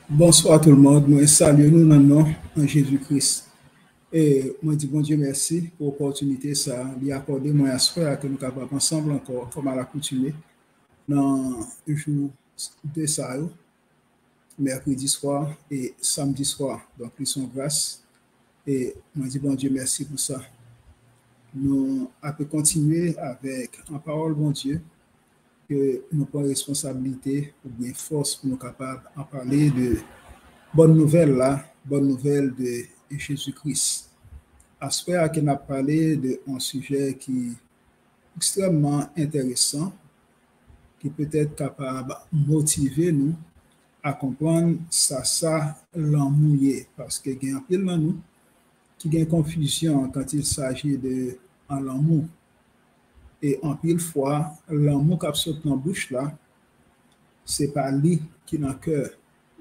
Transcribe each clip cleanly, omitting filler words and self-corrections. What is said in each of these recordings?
Bonsoir tout le monde, moi salue nous dans le nom en Jésus-Christ. Et moi dis bon Dieu merci pour l'opportunité ça lui accorder moi à soir que nous capables ensemble encore comme à l'accoutumée dans le jour de ça, mercredi soir et samedi soir. Donc ils sont grâce et moi dis bon Dieu merci pour ça. Nous allons continuer avec en parole bon Dieu que nous prenons responsabilité ou bien force pour nous capables en parler de bonne nouvelle là, bonne nouvelle de Jésus-Christ. Aspect qu'on a parlé d'un sujet qui est extrêmement intéressant, qui peut être capable de motiver nous à comprendre ça l'emmouillé. Parce que il y a un pile dans nous qui a une confusion quand il s'agit de l'amour. Et en pile fois, l'amour qui saute dans la bouche là, c'est pas lui qui est dans le cœur.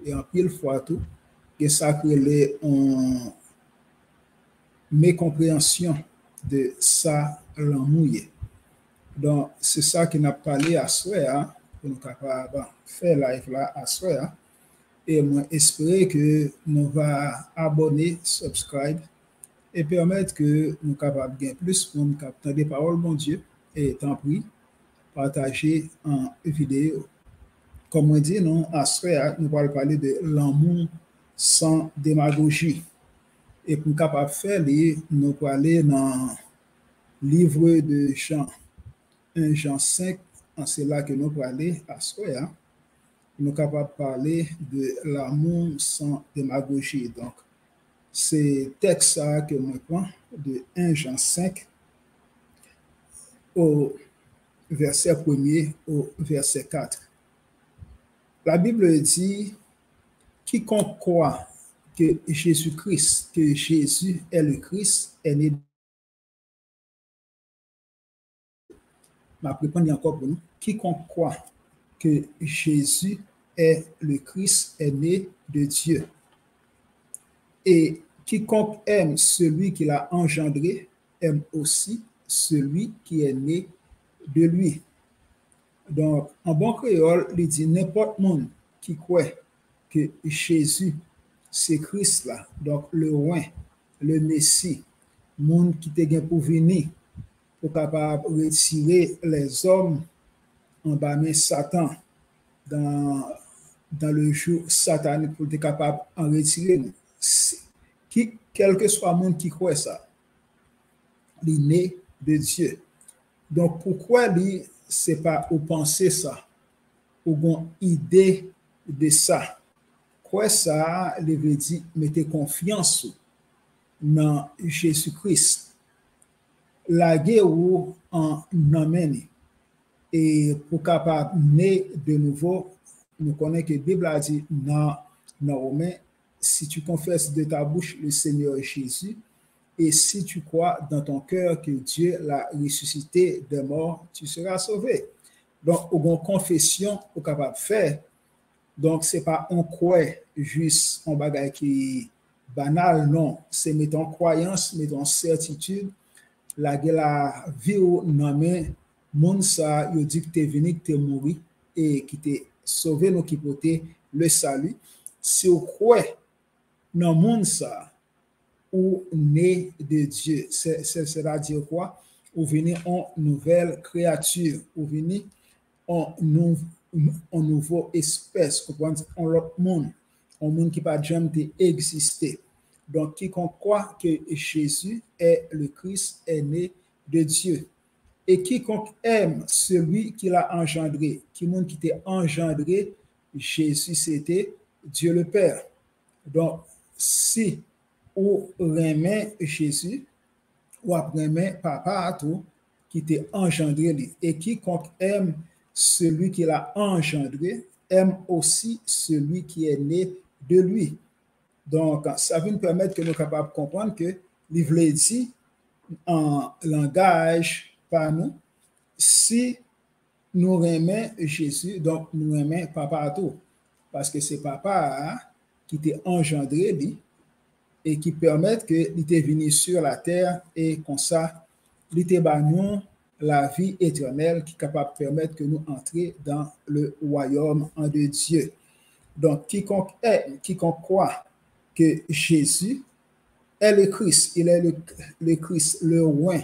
Et en pile fois tout, et ça crée une mécompréhension de ça l'emmouillé. Donc, c'est ça qui n'a parlé à soi, pour nous capables de faire live là à soi. Et moi, espérer que nous va abonner, subscribe et permettre que nous capables de plus pour nous capter des paroles, bon Dieu, et tant pis, partager en vidéo. Comme on dit, nous, à soi, nous allons parler de l'amour sans démagogie. Et pour capable faire, nous allons aller dans le livre de Jean, 1 Jean 5, en c'est là que nous allons aller à soi. Nous sommes capables de parler de l'amour sans démagogie. Donc, c'est texte que je prends de 1 Jean 5 au verset 1er au verset 4. La Bible dit, quiconque croit que Jésus-Christ, que Jésus est le Christ, est né. Je vais répondre encore pour nous. Quiconque croit que Jésus est le Christ, est né de Dieu. Et quiconque aime celui qui l'a engendré, aime aussi celui qui est né de lui. Donc, en bon créole, il dit n'importe monde qui croit que Jésus, c'est Christ là, donc le roi, le Messie, monde qui te pour venir, pour capable retirer les hommes en bas de Satan dans le jour satanique pour être capable en retirer. Quel que soit le monde qui croit ça, il est né de Dieu. Donc, pourquoi lui, c'est pas ou penser ça, ou une idée de ça? Quoi ça, il veut dire, mettez confiance dans Jésus-Christ. La guerre ou en amène. Et pour capable naître de nouveau, nous connaissons que la Bible a dit dans Romains, si tu confesses de ta bouche le Seigneur Jésus, et si tu crois dans ton cœur que Dieu l'a ressuscité de mort, tu seras sauvé. Donc, une confession au capable de faire. Donc, ce n'est pas un croix juste un bagage qui est banal, non. C'est mettre en croyance, mettre en certitude, la vie ou non, moun ça, yo dit que t'es venu, que t'es mort et qui t'es sauvé, nous qui portait le salut. Si vous croyez dans le monde ça, ou né de Dieu, c'est-à-dire quoi? Ou venez en nouvelle créature, ou venez en nouveau espèce, en l'autre monde, un monde qui n'a jamais existé. Donc, quiconque croit que Jésus est le Christ, est né de Dieu. Et quiconque aime celui qui l'a engendré, qui monde qui t'a engendré, Jésus, c'était Dieu le Père. Donc, si ou remet Jésus, ou remet papa à tout, qui t'a engendré, et quiconque aime celui qui l'a engendré, aime aussi celui qui est né de lui. Donc, ça va nous permettre que nous sommes capables de comprendre que l'Ivre dit en langage par nous, si nous remet Jésus, donc nous remet papa à tout. Parce que c'est papa qui t'a engendré lui, et qui permet que il était venu sur la terre et comme ça, il était nous la vie éternelle qui est capable de permettre que nous entrions dans le royaume de Dieu. Donc, quiconque croit que Jésus est le Christ, il est le Christ, le roi,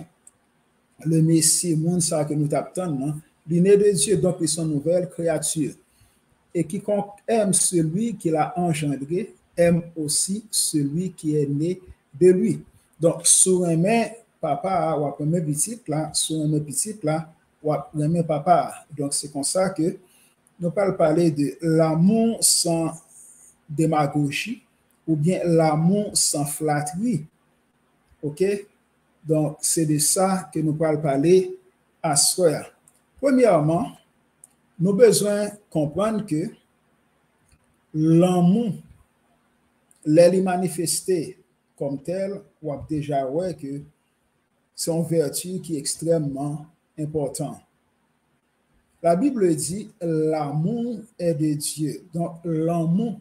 le Messie, monde ça que nous t'attendons, l'inné de Dieu, donc ils sont nouvelles créatures. Et quiconque aime celui qui l'a engendré, aime aussi celui qui est né de lui. Donc, sur un main, papa, ou après mes petites là, sur un main petite là, ou après mes papa. Donc, c'est comme ça que nous parlons parler de l'amour sans démagogie ou bien l'amour sans flatterie. OK? Donc, c'est de ça que nous parlons parler à ce soir. Premièrement, nous avons besoin de comprendre que l'amour, l'est manifesté comme tel, ou déjà ouais que c'est une vertu qui est extrêmement importante. La Bible dit l'amour est de Dieu. Donc, l'amour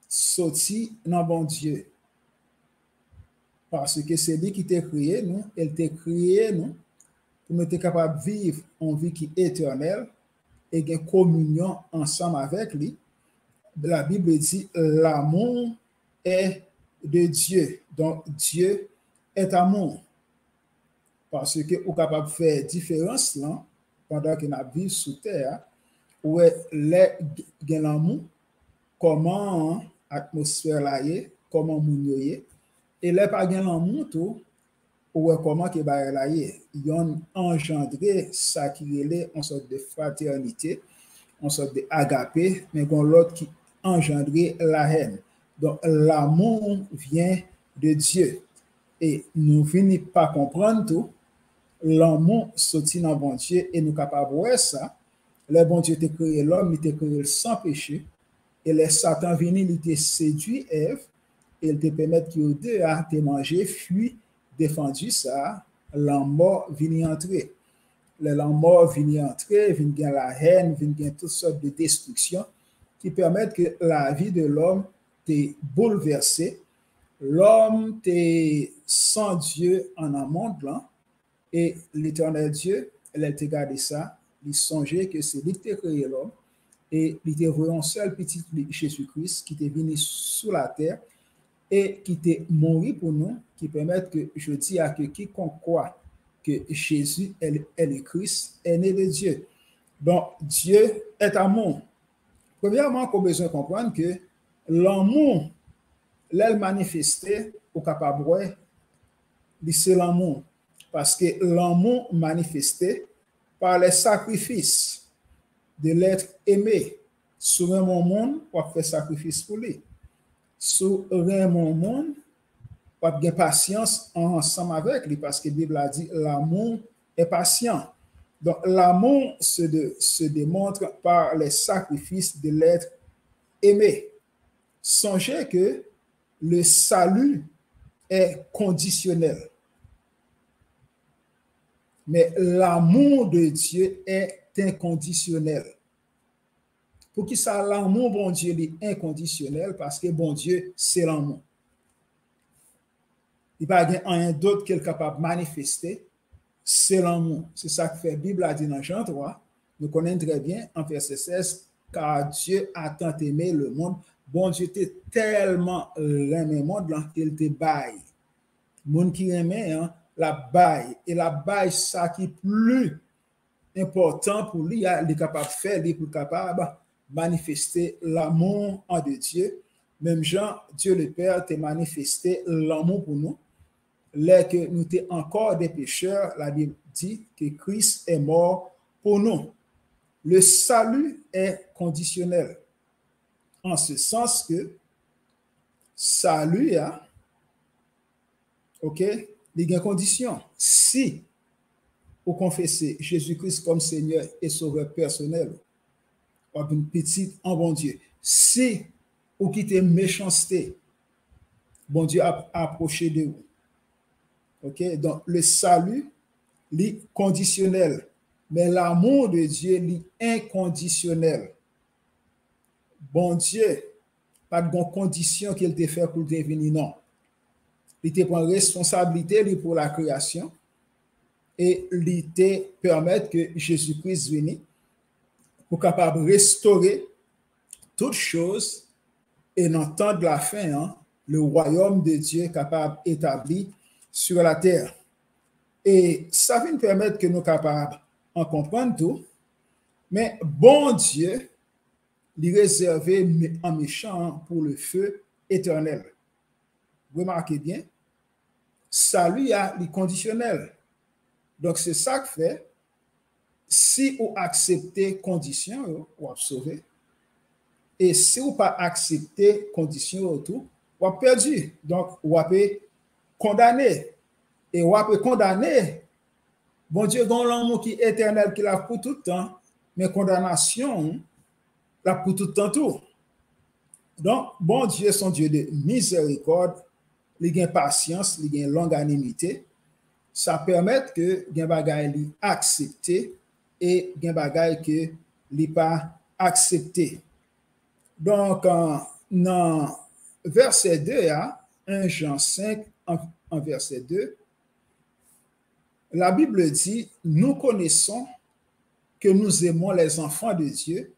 sorti dans bon Dieu. Parce que c'est lui qui t'a créé, nous, elle t'a créé, nous, pour nous être capable de vivre une vie qui est éternelle et une communion ensemble avec lui. La Bible dit l'amour est de Dieu. Donc, Dieu est amour. Parce que vous êtes capable de faire différence là, pendant que nous vivons sous terre, où est l'amour, comment l'atmosphère là est, comment nous est, et là, pas l'amour, tout, ou comment que là est. Ils ont engendré ça qui est une sorte de fraternité, une sorte d'agapé, mais l'autre qui engendré la haine. Donc, l'amour vient de Dieu. Et nous finissons par comprendre tout. L'amour sorti dans bon Dieu et nous capables de voir ça. Le bon Dieu t'a créé l'homme, il t'a créé sans péché. Et le Satan venu, il t'a séduit Ève et il te permet que deux a te manger, fuit, défendu ça. L'homme mort vient entrer. L'homme mort vient entrer, vient gagner la haine, vient gagner toutes sortes de destructions qui permettent que la vie de l'homme t'est bouleversée. L'homme t'est sans Dieu en un monde là. Et l'éternel Dieu, elle t'a gardé ça, il songeait que c'est lui qui t'a créé l'homme et il t'a envoyé un seul petit Jésus-Christ qui t'est venu sur la terre et qui t'est mort pour nous, qui permet que je dis à que quiconque croit que Jésus est le Christ, est né de Dieu. Donc, Dieu est amour. Premièrement, on a besoin de comprendre que l'amour, l'elle manifesté au capable, c'est l'amour. Parce que l'amour manifesté par les sacrifices de l'être aimé. Sur un monde, on fait sacrifice pour lui. Sur un monde, on a patience ensemble avec lui. Parce que la Bible a dit l'amour est patient. Donc, l'amour se démontre par les sacrifices de l'être aimé. Songez que le salut est conditionnel. Mais l'amour de Dieu est inconditionnel. Pour qui ça, l'amour, bon Dieu, est inconditionnel parce que bon Dieu, c'est l'amour. Il n'y a pas rien d'autre qu'il est capable de manifester, c'est l'amour. C'est ça que fait la Bible a dit dans Jean 3. Nous connaissons très bien en verset 16, car Dieu a tant aimé le monde. Bon Dieu était tellement aimé le monde qu'il te baille. Le monde qui aimait, hein, la baille. Et la baille, ça qui est plus important pour lui, il est capable de faire, il est capable de manifester l'amour en de Dieu. Même Jean, Dieu le Père t'a manifesté l'amour pour nous. Là que nous sommes encore des pécheurs, la Bible dit que Christ est mort pour nous. Le salut est conditionnel. En ce sens que salut, ok, il y a une condition. Si vous confessez Jésus-Christ comme Seigneur et Sauveur personnel, ou une petite en bon Dieu, si vous quittez méchanceté, bon Dieu a approché de vous. Ok, donc le salut, est conditionnel, mais l'amour de Dieu est inconditionnel. Bon Dieu, pas de condition qu'il te fait pour devenir non. Il te prend responsabilité pour la création et il te permet que Jésus-Christ vienne pour capable restaurer toutes choses et dans le temps de la fin, hein, le royaume de Dieu est capable établi sur la terre. Et ça va nous permettre que nous sommes capables en comprendre tout, mais bon Dieu, lui réservé en méchant pour le feu éternel. Remarquez bien, salut a les conditionnel. Donc c'est ça que fait, si vous acceptez conditions, vous êtes sauvé. Et si vous pas accepté conditions autour, vous êtes perdu. Donc vous êtes condamné. Et vous êtes condamné. Bon Dieu, dans l'amour qui est éternel, qui l'a pour tout le temps, mais condamnation, là pour tout le temps tout. Donc, bon Dieu, son Dieu de miséricorde, il a patience, il a longanimité. Ça permet que les bagailles li accepté et les bagailles que li pas accepté. Donc, dans verset 2, 1 Jean 5, en verset 2, la Bible dit, nous connaissons que nous aimons les enfants de Dieu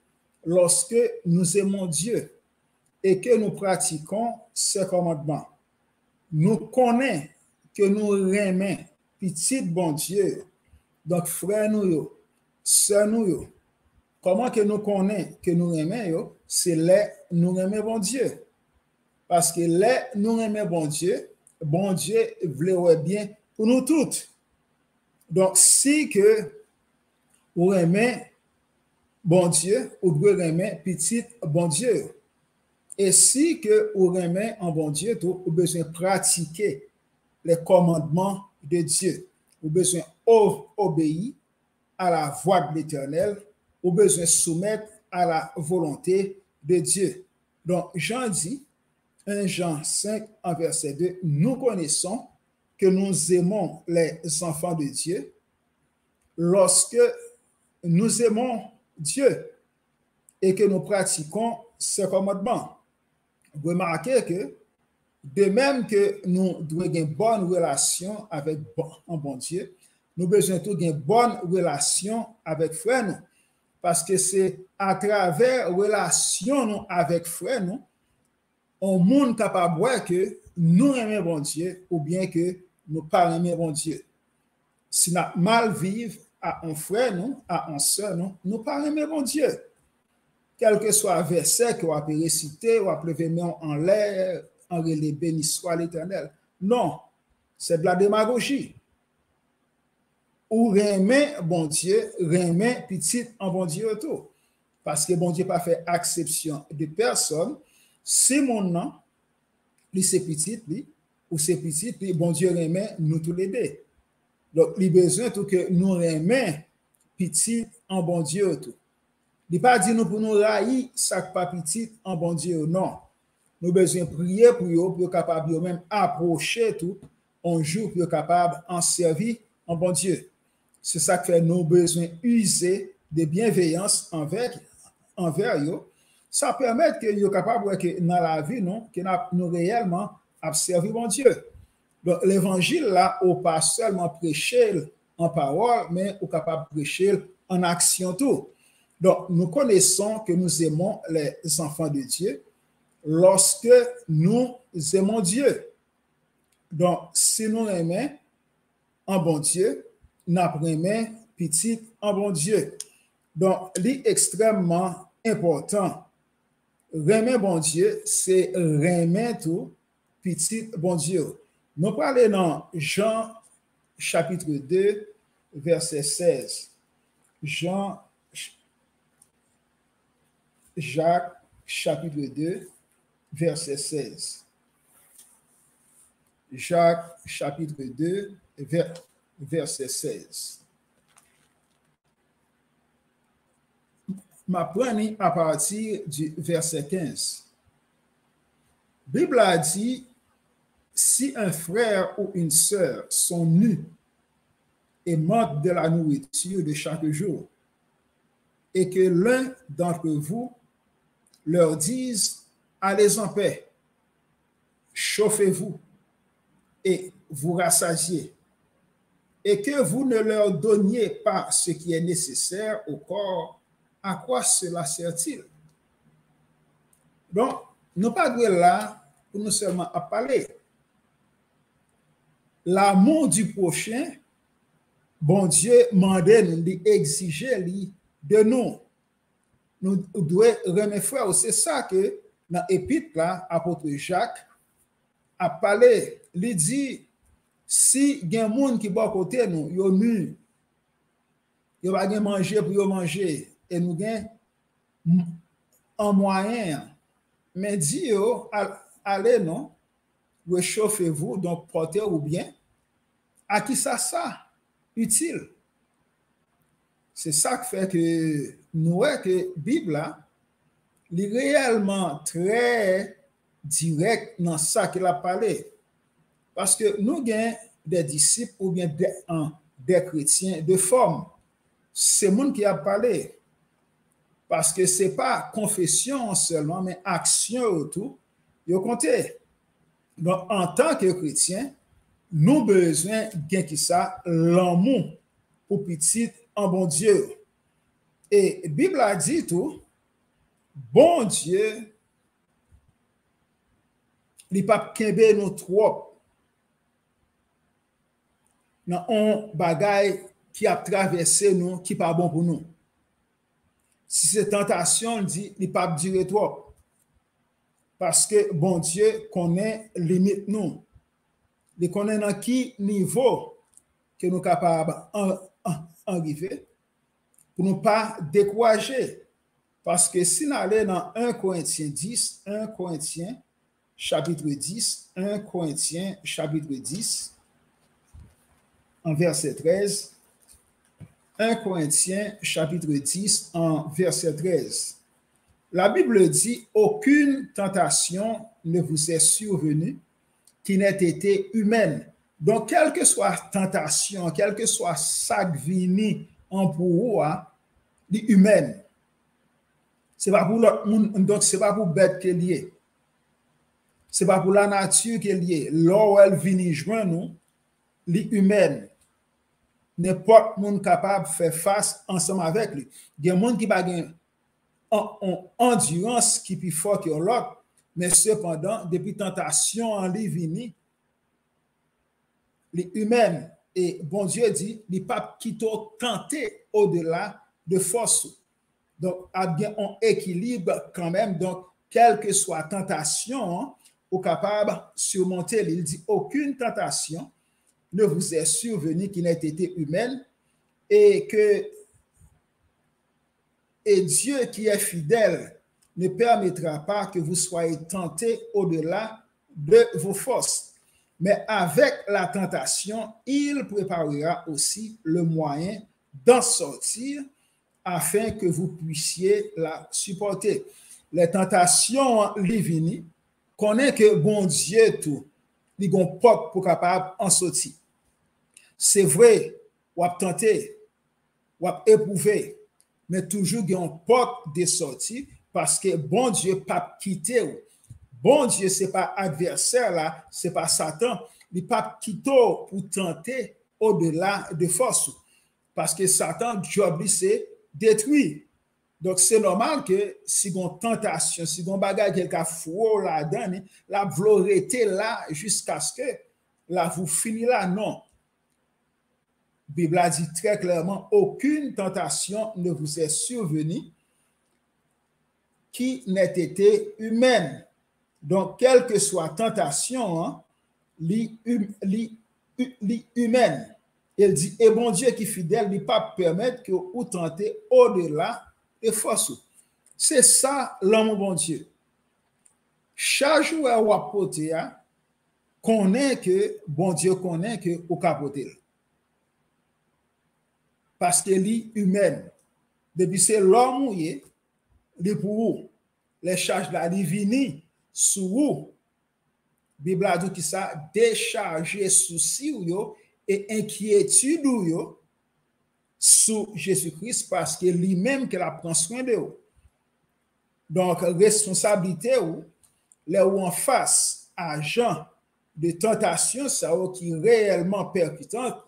lorsque nous aimons Dieu et que nous pratiquons ses commandements. Nous connaissons que nous aimons petit bon Dieu. Donc, frère nous, sœur nous, comment que nous connaissons que nous aimons, c'est les nous aimons bon Dieu. Parce que les nous aimons bon Dieu voulait bien pour nous toutes. Donc, si que vous aimez bon Dieu, vous devez aimer petit bon Dieu. Et si que vous aimez un bon Dieu, vous avez besoin de pratiquer les commandements de Dieu. Vous avez besoin d'obéir à la voix de l'Éternel. Vous avez besoin de soumettre à la volonté de Dieu. Donc, Jean dit, 1 Jean 5, en verset 2, nous connaissons que nous aimons les enfants de Dieu lorsque nous aimons Dieu et que nous pratiquons ses commandements. Vous remarquez que de même que nous devons avoir une bonne relation avec un bon Dieu, nous avons besoin de une bonne relation avec frère nous. Parce que c'est à travers la relation avec frère nous, on monde capable de voir que nous aimons bon Dieu ou bien que nous pas aimons bon Dieu. Si nous mal vivre à un frère nous, à un soeur nous, nous pas aimons bon Dieu. Quel que soit le verset que vous avez récité, vous avez levé en l'air, en relais, béni soit l'Éternel. Non, c'est de la démagogie. Ou remet bon Dieu, remet petit en bon Dieu autour. Parce que bon Dieu n'a pas fait exception de personne. Si mon nom, c'est petit, ou c'est petit, bon Dieu remet nous tous les deux. Donc, il a besoin que nous remet petit en bon Dieu autour. Il n'a pas dit nous pour nous railler, ça pas petit en bon Dieu, non. Nous avons besoin de prier pour eux, pour être capable de même approcher tout, un jour pour être capable en servir en bon Dieu. C'est ça que fait nous besoin user de bienveillance envers eux. Ça permet que nous capable que dans la vie, non, que nous réellement observer bon Dieu. Donc, l'évangile là, on pas seulement prêcher en parole, mais on capable de prêcher en action tout. Donc, nous connaissons que nous aimons les enfants de Dieu lorsque nous aimons Dieu. Donc, si nous aimons un bon Dieu, nous aimons petit en bon Dieu. Donc, c'est extrêmement important. Aimer bon Dieu, c'est aimer tout petit bon Dieu. Nous parlons dans Jean chapitre 2, verset 16. Jacques chapitre 2, verset 16. Jacques chapitre 2, verset 16. Ma prenez à partir du verset 15. La Bible a dit, si un frère ou une sœur sont nus et manquent de la nourriture de chaque jour, et que l'un d'entre vous leur dise, allez en paix, chauffez-vous et vous rassasiez, et que vous ne leur donniez pas ce qui est nécessaire au corps, à quoi cela sert-il? Donc, nous pas là pour nous seulement à parler. L'amour du prochain, bon Dieu mandait nous exiger de nous. Nous devons remettre frère, c'est ça que dans l'épître là, apôtre Jacques a parlé. Il dit, si il y a un monde qui est à côté nous, il y a nu, il y a manger pour manger, et nous avons un moyen, mais dit, allez non, réchauffez-vous, donc portez ou bien, à qui ça utile. C'est ça qui fait que nous voyons que la Bible est réellement très direct dans ça qu'il a parlé. Parce que nous avons des disciples ou bien des chrétiens de forme. C'est le monde qui a parlé. Parce que ce n'est pas confession seulement, mais action autour. Vous comptez. Donc, en tant que chrétien, nous avons besoin de ça, l'amour pour petit en bon Dieu. Et la Bible a dit tout, bon Dieu, il ne pas kembe nous trop dans un bagage qui a traversé nous, qui n'est pas bon pour nous. Si c'est tentation, il dit, il ne pas durer trop. Parce que bon Dieu connaît limite nous. Il connaît dans quel niveau que nous sommes capables d'arriver pour ne pas décourager. Parce que si nous allons dans 1 Corinthiens 10, 1 Corinthiens chapitre 10, 1 Corinthiens chapitre 10, en verset 13, 1 Corinthiens chapitre 10, en verset 13. La Bible dit, aucune tentation ne vous est survenue qui n'ait été humaine. Donc, quelle que soit la tentation, quelle que soit sa vie en pour vous, humaine. Ce n'est pas pour l'autre monde, donc ce n'est pas pour bête qui est lié. Ce n'est pas pour la nature qui est liée. Là où elle vient joindre nous, l'humaine. N'importe qui est capable de faire face ensemble avec lui. Il y a des gens qui ont une endurance qui est plus forte que l'autre, mais cependant, depuis tentation en lui vient, les humaines, et bon Dieu dit, les papes qui t'ont tenté au-delà de force. Donc, il y a bien un équilibre quand même. Donc, quelle que soit la tentation, on est capable de surmonter. Il dit, aucune tentation ne vous est survenue qui n'ait été humaine et Dieu qui est fidèle ne permettra pas que vous soyez tentés au-delà de vos forces. Mais avec la tentation, il préparera aussi le moyen d'en sortir afin que vous puissiez la supporter. Les tentations, les connaît que bon Dieu tout, ils ont pas pour capable en sortir. C'est vrai, ou a tenté, ou a éprouvé, mais toujours ils ont pas de sortie parce que bon Dieu pas quitté. Bon Dieu, ce n'est pas adversaire là, ce n'est pas Satan. Il n'est pas quitté pour tenter au-delà de force. Parce que Satan, job, c'est détruit. Donc, c'est normal que si on tentation, si on bagage quelqu'un fou là-dedans, la vlorité là jusqu'à ce que là, vous finissez là. Non. La Bible a dit très clairement, aucune tentation ne vous est survenue qui n'ait été humaine. Donc, quelle que soit la tentation, humaine, il dit, et bon Dieu qui est fidèle, il ne peut pas permettre que vous tentez au-delà de force. C'est ça l'amour bon Dieu. Chaque jour où apporter, connaît que bon Dieu connaît que vous capoter. Parce qu'il est humaine. Depuis c'est l'homme mouillé, il pour vous. Les charges de la divine sous vous. Bible a dit que ça décharger souci et inquiétude sous Jésus-Christ parce que lui-même qu'il a pris soin de vous. Donc responsabilité ou là où en face agent de tentation ça qui réellement percutante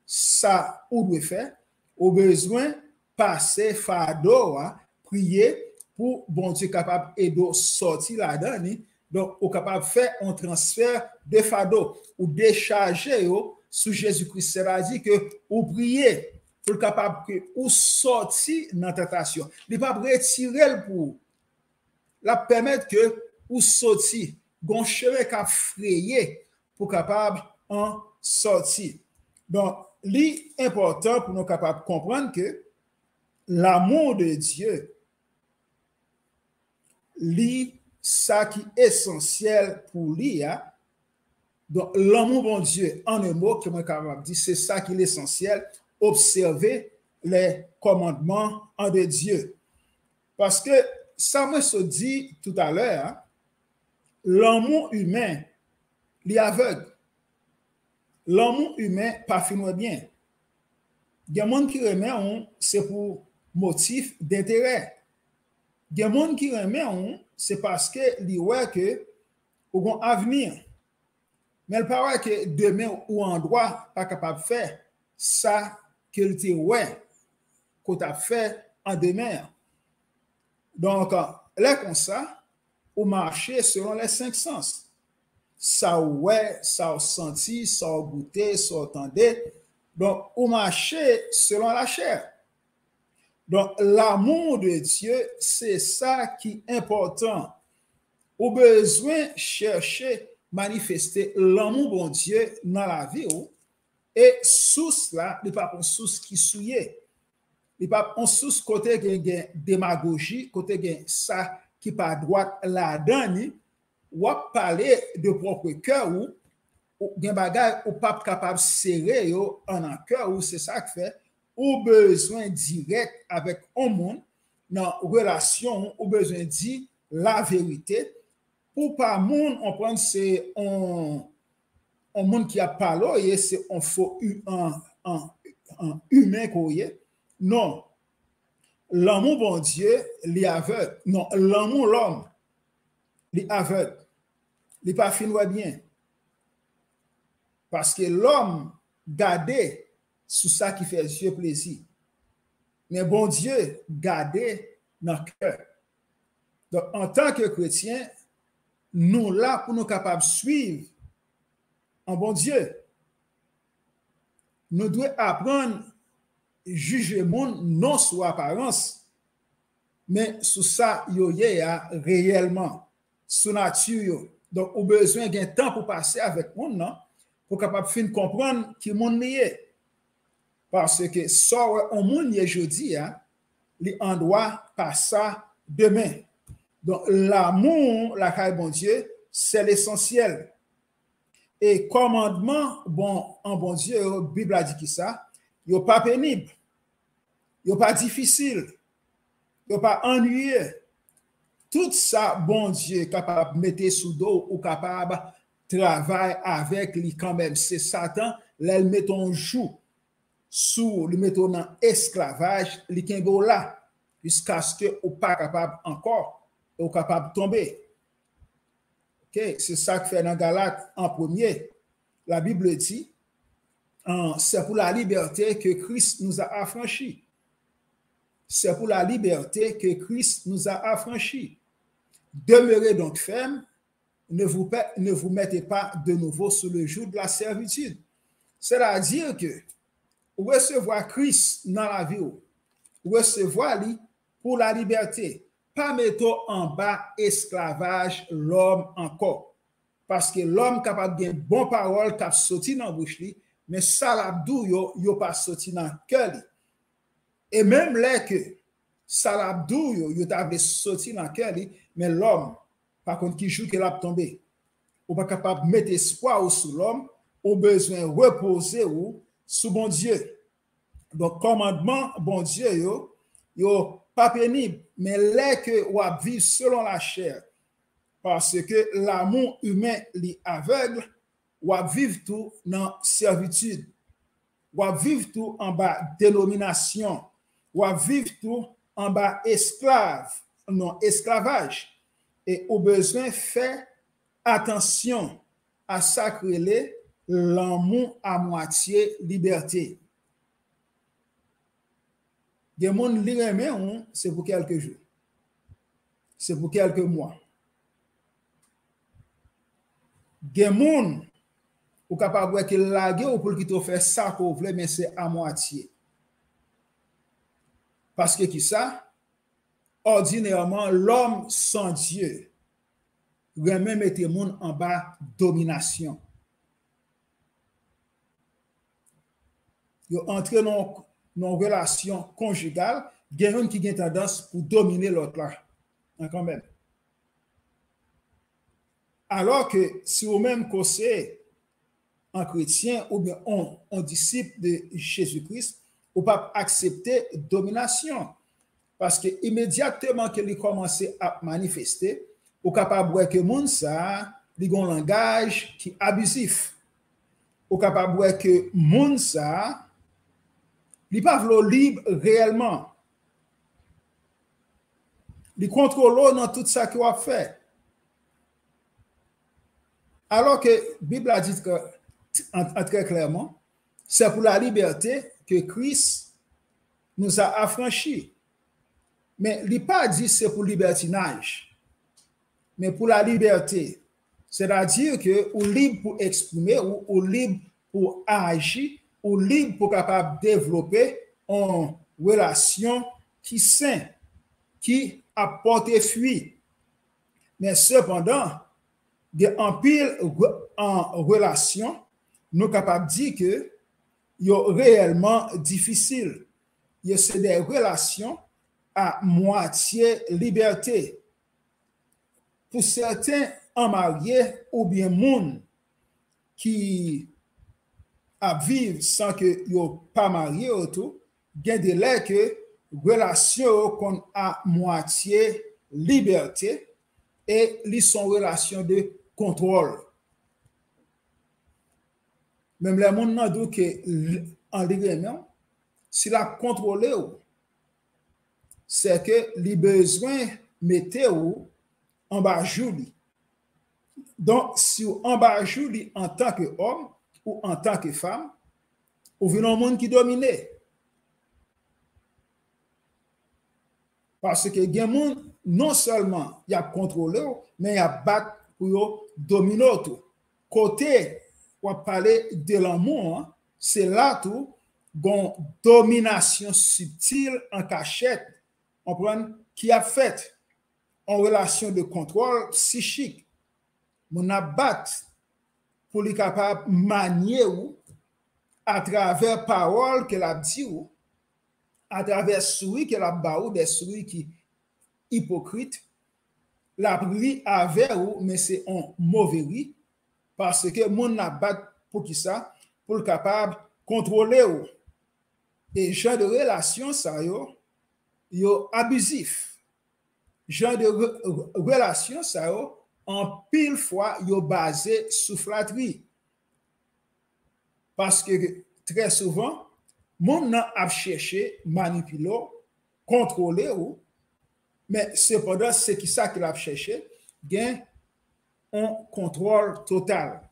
ça ou doit faire au besoin passer fardeau prier pour bon Dieu capable aider sortir là-dedans. Donc, ou capable de faire un transfert de fardeau ou décharger sous Jésus-Christ. C'est-à-dire que ou prier pour capable que ou sortir dans la tentation. Il ne pas retirer pour la permettre que ou sortir. Gon chemin qu'a frayé pour capable en sortir. Donc, l'important pour nous capable de comprendre que l'amour de Dieu, ça qui est essentiel pour lui. Donc, l'amour bon Dieu, en un mot, que moi capable de dire, c'est ça qui est essentiel, observer les commandements de Dieu. Parce que ça me se dit tout à l'heure, l'amour humain, il est aveugle. L'amour humain, pas finit bien. Il y a des gens qui remet, c'est pour motif d'intérêt. Il y a des gens qui remet, c'est parce que li ouais que ou un avenir. Mais il paraît que demain ou en droit pas capable de faire ça qu'il te ouais qu'on t'a fait en demain. Donc là comme ça, au marché selon les 5 sens. Ça ouais, ça senti, ça goûté, ça entendé. Donc au marché selon la chair. Donc l'amour de Dieu, c'est ça qui est important. Au besoin chercher manifester l'amour bon Dieu dans la vie et source là, il pas une source qui souillé. Il pas une source côté gain démagogie, côté gain ça qui pas droite là-dedans ou parler de propre cœur ou gain bagay ou pas capable serrer yo en cœur ou c'est ça qui fait ou besoin direct avec un monde dans relation ou besoin dire la vérité. Pour pas monde on prend c'est un monde qui a parlé c'est un faux un humain koye. Non, l'amour bon Dieu li aveugle. Non, l'amour l'homme li aveugle. Li pas fin bien. Parce que l'homme gardé sous ça qui fait Dieu plaisir. Mais bon Dieu gardé dans le cœur. Donc en tant que chrétien, nous là pour nous capables de suivre un bon Dieu. Nous devons apprendre à juger le monde non sous apparence, mais sous ça, il y a réellement, sous nature. Donc, au besoin d'un temps pour passer avec le monde, non? Pour capable de comprendre qui le monde est. Parce que ça, on monde est jeudi, il en doit passer demain. Donc, l'amour, la caille bon Dieu, c'est l'essentiel. Et commandement, bon, en bon Dieu, la Bible a dit qui ça, il n'est pas pénible, il n'est pas difficile, il n'est pas ennuyeux. Tout ça, bon Dieu, capable de mettre sous dos ou capable de travailler avec lui quand même. C'est Satan, là, il met ton joug sous, le met dans esclavage, il est là, jusqu'à ce que ou pas capable encore, ou capable de tomber. Okay. C'est ça que fait dans Galates en premier. La Bible dit, c'est pour la liberté que Christ nous a affranchis. C'est pour la liberté que Christ nous a affranchis. Demeurez donc fermes, ne vous mettez pas de nouveau sous le joug de la servitude. C'est-à-dire que recevoir Christ dans la vie, recevoir lui pour la liberté. Pas mettre en bas esclavage l'homme encore. Parce que l'homme capable de bonne parole qui sorti dans la bouche, mais ça l'abdou yo pas sorti dans le cœur. Et même là que ça l'abdou yo t'avait sorti dans le cœur, mais l'homme, par contre, qui joue qu'il a tombé, ou pas capable de mettre espoir sur l'homme, ou besoin de reposer sous bon Dieu. Donc, commandement, bon Dieu, yo pas pénible, mais là que ou à vivre selon la chair, parce que l'amour humain est aveugle, ou à vivre tout dans servitude, ou à vivre tout en bas dénomination, ou à vivre tout en bas esclave, non esclavage, et au besoin faire attention à sacrer l'amour à moitié liberté. Des gens qui c'est pour quelques jours. c'est pour quelques mois. Gen moun ou capable que laguer ou pour qu'il te fait ça qu'on veut mais c'est à moitié. Parce que qui ça? Ordinairement, l'homme sans Dieu remet mettre moun en bas domination. Yo entre dans une relation conjugale, gen un qui a tendance pour dominer l'autre là. Quand même. Alors que si vous-même c'est un chrétien ou bien un disciple de Jésus-Christ, ou pas accepter domination. Parce que immédiatement que il commence à manifester, ou capable que moun ça, il a un langage qui est abusif. Ou capable que moun ça, il pas libre réellement. Il contrôle dans tout ça qu'il a fait. Alors que la Bible a dit que, très clairement, c'est pour la liberté que Christ nous a affranchis. Mais il n'a pas dit c'est pour le libertinage, mais pour la liberté. C'est-à-dire que ou libre pour exprimer, ou libre pour agir, ou libre pour capable développer une relation qui saine, qui apporte fruit. Mais cependant, en pile en relation, nous sommes capables de dire que c'est réellement difficile. C'est des relations à moitié liberté. Pour certains en mariés ou bien moun qui vivent sans que yo pas marié autour, gen de là que relation qu'on a moitié liberté et li son relation de contrôle. Même les moun nan dou que en ligne, si la contrôler c'est que les besoins mettez ou en bas jouli. Donc, si vous en bas jouli en tant qu'homme ou en tant que femme, vous venez un monde qui domine. Parce que gen moun non seulement il y a contrôlé, mais il y a battu pour dominer tout. Côté, on va parler de l'amour, c'est là tout, gon domination subtile en cachette, on prend qui a fait en relation de contrôle psychique. Mon abat pour les capable manier ou à travers parole que l'a dit ou à travers souris que l'a baou des souris qui hypocrite la pris avec ou mais c'est un mauvais riz parce que mon abat pour qui ça pour le capable contrôler ou et genre de relation ça yo abusif genre de relation ça en pile fois yo basé sur flatterie parce que très souvent mon a cherché manipuler contrôler ou mais cependant c'est qui ça qu'il a cherché gain un contrôle total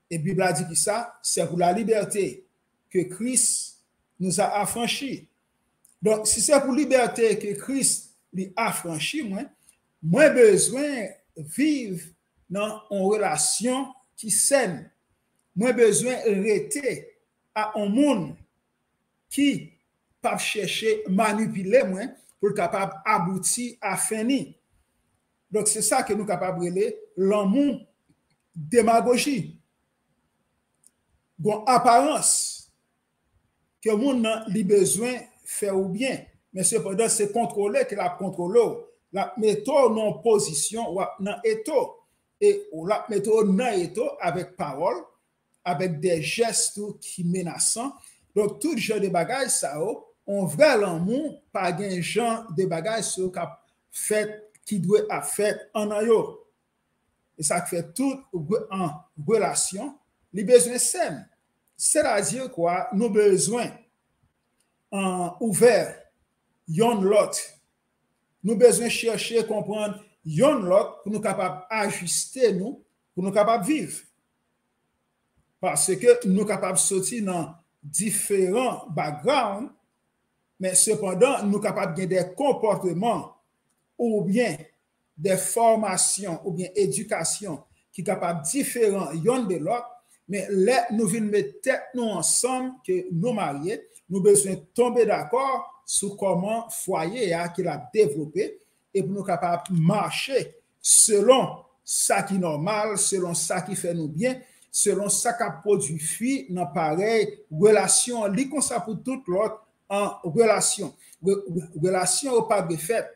et Bible a dit que ça c'est pour la liberté que Christ nous a affranchis. Donc si c'est pour liberté que Christ lui a affranchi moins besoin vivre dans une relation qui saine. Moins besoin rester à un monde qui pas chercher manipuler moi pour capable aboutir à finir. Donc c'est ça que nous capables de l'amour démagogie. Gon apparence que monde a besoin faire ou bien, mais cependant c'est contrôler que la contrôle la méthode non position ou non éto et la méthode non éto avec parole avec des gestes qui menaçants. Donc tout genre de bagages ça on vrai l'amour pas gain genre de bagages sur cap fait qui doit à fait en ayo et ça fait tout en relation les besoins sains c'est-à-dire quoi nos besoins en ouvert yon l'autre nous besoin chercher comprendre yon l'autre pour nous capable ajuster nous pour nous capable vivre parce que nous capable sortir dans différents backgrounds mais cependant nous capable de des comportements ou bien des formations ou bien éducation qui capable différent yon de l'autre, mais là nous venons mettre tête nous ensemble que nous mariés, nous besoin tomber d'accord sur comment foyer a qu'il a développé et pour nous capable marcher selon ça qui est normal, selon ça qui fait nous bien, selon ça qui produit fruit dans pareille relation, li comme ça pour tout l'autre en relation. Relation au pas de fait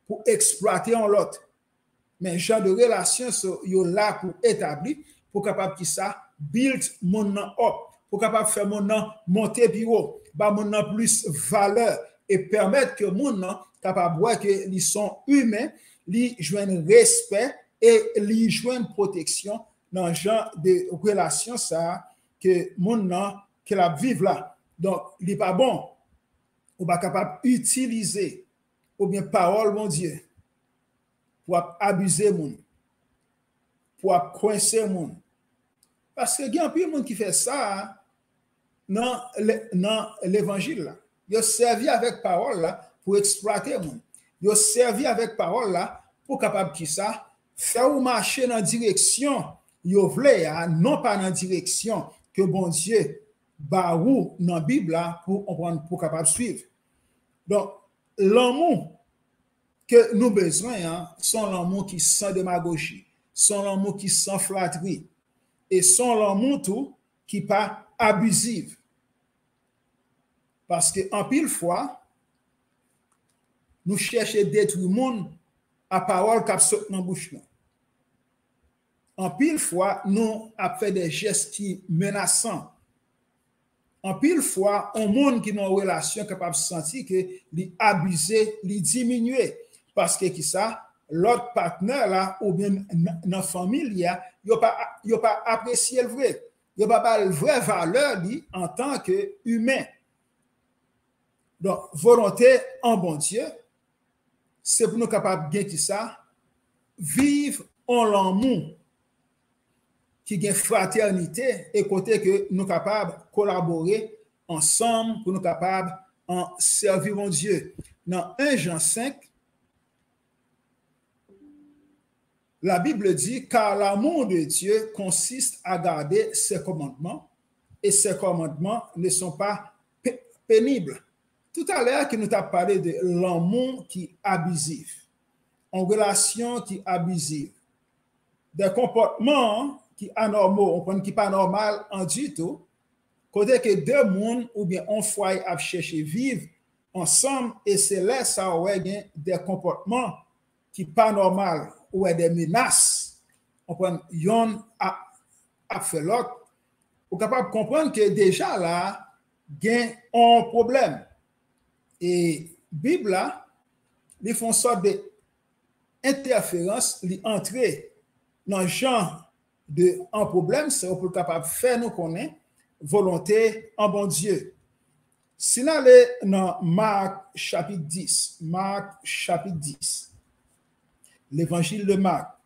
pour exploiter en l'autre. Mais genre de relation yo là pour établir pour capable qui ça build mon nan up pour capable faire mon nan monter bureau ba mon nan plus valeur et permettre que mon nan capable voir que ils sont humains, ils joignent respect et ils joignent protection dans genre de relation ça que mon nan que la vivre là. Donc il est pas bon ou pas capable utiliser ou bien parole mon Dieu pour abuser moun, pour coincer moun. Parce que il y a un peu de monde qui fait ça dans l'évangile là. Il a servi avec parole là pour exploiter moun. Il a servi avec parole là pour capable qui ça faire ou marcher dans direction yo vle non pas dans direction que bon Dieu ba ou dans Bible là pour capable suivre. Donc l'amour que nous besoin sont l'amour qui sans démagogie, sont l'amour qui sans flatterie et sont l'amour tout qui pas abusif. Parce que en pile fois nous cherchons détruire le monde à parole qui saute dans bouche là. En pile fois nous a fait des gestes qui menaçants. En pile fois un monde qui dans relation capable de sentir que li abuser, li diminuer parce que qui ça l'autre partenaire là ou bien dans famille là yo pas apprécier le vrai, yo pas le vrai valeur li en tant que humain. Donc volonté en bon Dieu c'est pour nous capable de qui ça vivre en l'amour qui gagne fraternité et côté que nous capables collaborer ensemble pour nous capables en servir mon Dieu. Dans 1 Jean 5 la Bible dit car l'amour de Dieu consiste à garder ses commandements et ses commandements ne sont pas pénibles. Tout à l'heure que nous avons parlé de l'amour qui est abusif, en relation qui est abusive, des comportements qui anormaux, on prend qui pas normal en du tout, côté que deux mondes ou bien un foyer à chercher vivre ensemble et c'est là ça ouais des comportements qui pas normal ou des menaces, on prend yon a fait l'autre, ou capable de comprendre que déjà là gain un problème et Bible là ils font sorte de interférence, li entrer dans genre de un problème, c'est pour capable faire nous connaître volonté en bon Dieu. Si nous allons dans Marc chapitre 10, l'évangile de Marc,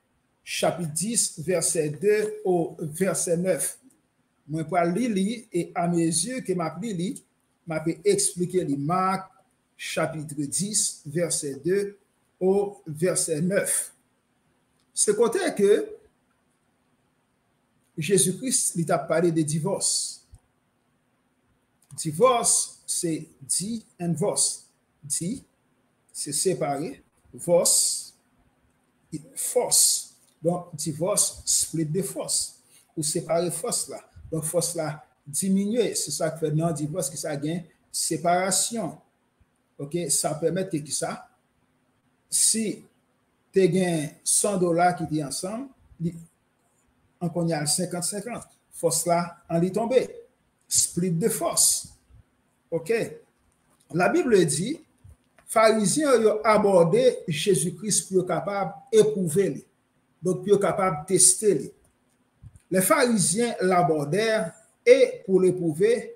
chapitre 10, verset 2 au verset 9. Moi, pour lire et à mes yeux que m'a lire, m'a expliquer les Marc chapitre 10, verset 2 au verset 9. C'est côté que Jésus-Christ il a parlé de divorce. Divorce, c'est dit and force. Dit, c'est séparé. Force, force. Donc, divorce, split de force. Ou séparer force là. Donc, force là, diminuer. C'est ça que fait non divorce, que ça gagne séparation. OK? Ça permet que ça, si tu as $100 qui étaient ensemble, on connaît 50-50. Force là, on est tombé. Split de force. OK? La Bible dit, pharisiens ont abordé Jésus-Christ pour être capable d'éprouver. Donc, pour être capable de tester. Les pharisiens l'abordèrent et pour l'éprouver,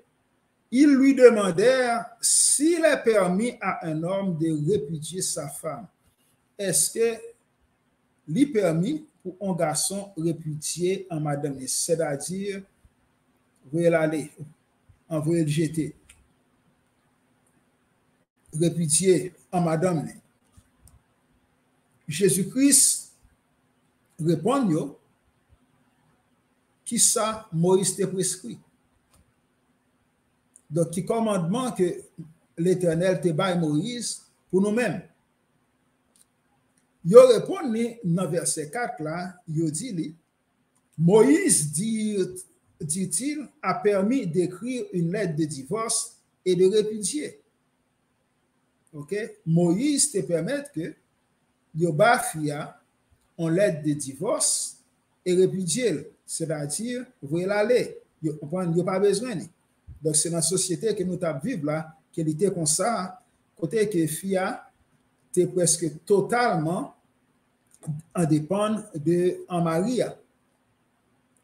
ils lui demandèrent s'il est permis à un homme de répudier sa femme. Est-ce que lui permis pour un garçon répudier en madame, c'est-à-dire vous aller, envoyer le jeter, répudier en madame. Jésus-Christ répond yo, qui ça Moïse te prescrit. Donc, qui commandement que l'Éternel te baille Moïse pour nous-mêmes. Yo répond dans verset 4 là, yo dit Moïse dit-il a permis d'écrire une lettre de divorce et de répudier. OK? Moïse te permet que yo ba fia en lettre de divorce et répudier, c'est-à-dire vous l'aller, yo pas besoin. Donc c'est dans la société que nous vivons là, qu'elle était comme ça, côté que fia était presque totalement indépendant de en Maria.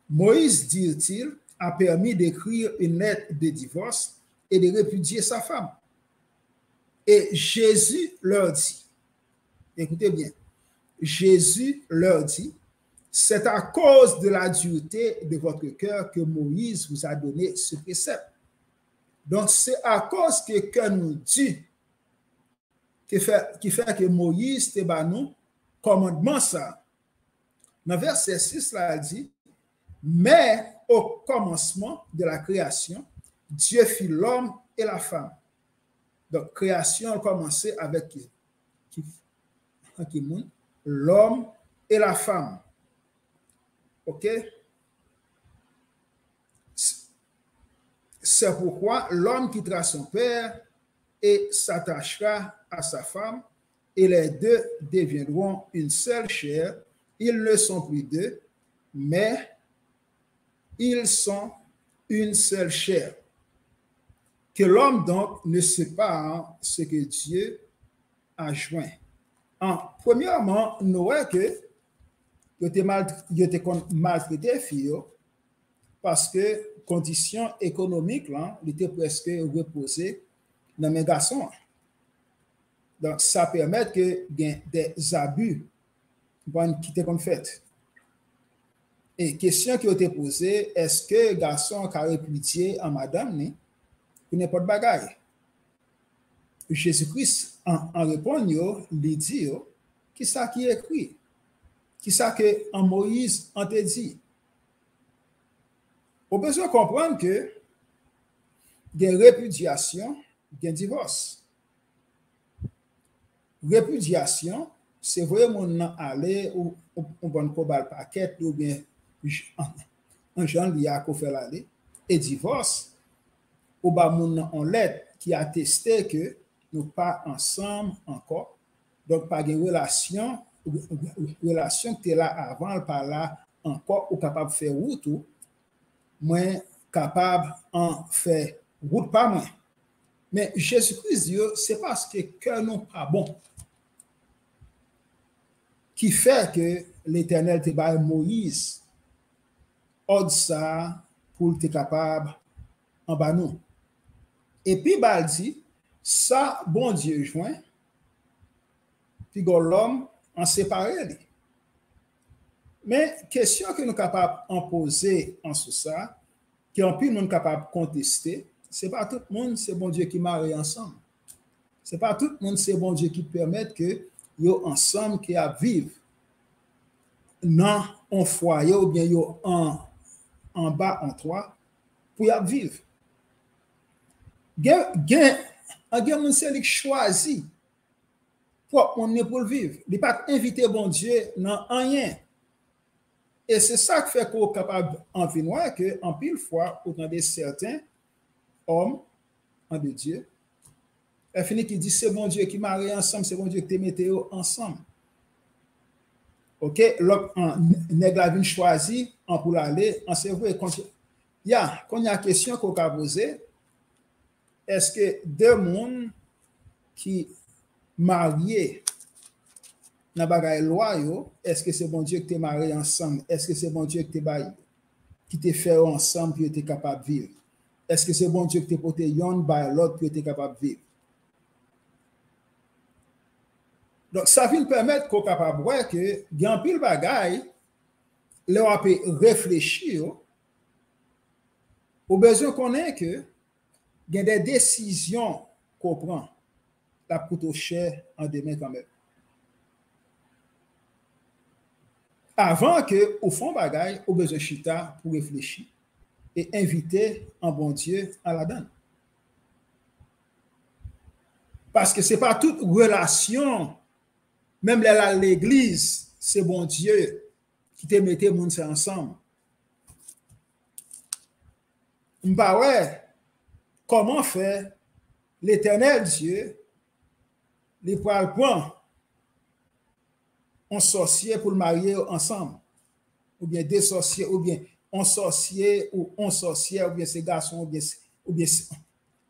Moïse, dit-il, a permis d'écrire une lettre de divorce et de répudier sa femme. Et Jésus leur dit, écoutez bien, Jésus leur dit, c'est à cause de la dureté de votre cœur que Moïse vous a donné ce précepte. Donc, c'est à cause que le cœur nous dit qui fait que Moïse te ba nous commandement ça. Dans verset 6, là, il dit, mais au commencement de la création, Dieu fit l'homme et la femme. Donc, création a commencé avec l'homme et la femme. OK? C'est pourquoi l'homme quittera son père et s'attachera à sa femme, et les deux deviendront une seule chair. Ils ne sont plus deux, mais ils sont une seule chair. Que l'homme donc ne sépare ce que Dieu a joint. Premièrement, nous voyons que il était maltraité parce que conditions économiques là, il était presque reposé dans mes garçons. Donc ça permet que des abus qui étaient fait. Et question qui a été posée, est-ce que garçon a répudié en madame ni pour n'importe bagaille? Jésus-Christ en répond, il dit qui ça qui est écrit? Qui ça que en Moïse on te dit? On a besoin de comprendre que il y a répudiation, il y a divorce. Répudiation, c'est vraiment aller ou on bon cobal paquet ou bien un genre lié à faire l'aller. Et divorce, ou ba moun en lettre qui attestait que nous pas ensemble encore. Donc pas de relation que tu là avant par là encore ou capable de faire route ou moins capable en faire route pas moins. Mais Jésus-Christ dit c'est parce que cœur non pas bon qui fait que l'Éternel te baille Moïse ordre ça pour être capable en bas nous. Et puis il dit ça bon Dieu joint puis l'homme en séparé. Mais question que nous sommes capables en poser en sous ça, qui en plus nous sommes capables de contester, c'est pas tout le monde c'est bon Dieu qui marie ensemble. C'est pas tout le monde c'est bon Dieu qui permet que yo ensemble qui a vivre dans un foyer ou bien yo en bas en trois pour y vivre. Gen moun c'est qui choisi pour on est pour vivre. Il pas inviter bon Dieu dans rien. Et c'est ça qui fait qu'on est capable en venir que en pile fois pour des certains hommes en de Dieu elle finit qui dit c'est bon Dieu qui marie ensemble, c'est bon Dieu qui te mette ensemble. OK, l'autre nèg la vinn choisi en pour aller en c'est vrai quand il y a question qu'on a poser est-ce que deux monde qui mariés dans bagay loi yo, est-ce que c'est bon Dieu qui te marié ensemble? Est-ce que c'est bon Dieu qui te bail qui te fait ensemble pour être capable de vivre? Est-ce que c'est bon Dieu qui te porté yon bail l'autre pour être capable de vivre? Donc ça vient permettre qu'on capable voir que grand pile bagay là on peut réfléchir au besoin qu'on ait que il y a des décisions qu'on prend la coûte cher en demain quand même. avant que au fond bagaille, au besoin chita pour réfléchir et inviter un bon Dieu à la donne. Parce que c'est pas toute relation, même là l'église, c'est bon Dieu qui te mette moun ensemble. Bah ouais, comment faire l'éternel Dieu, les poils point un sorcier pour le marier ensemble, ou bien des sorciers, ou bien un sorcier ou un sorcière, ou bien ces garçons, ou bien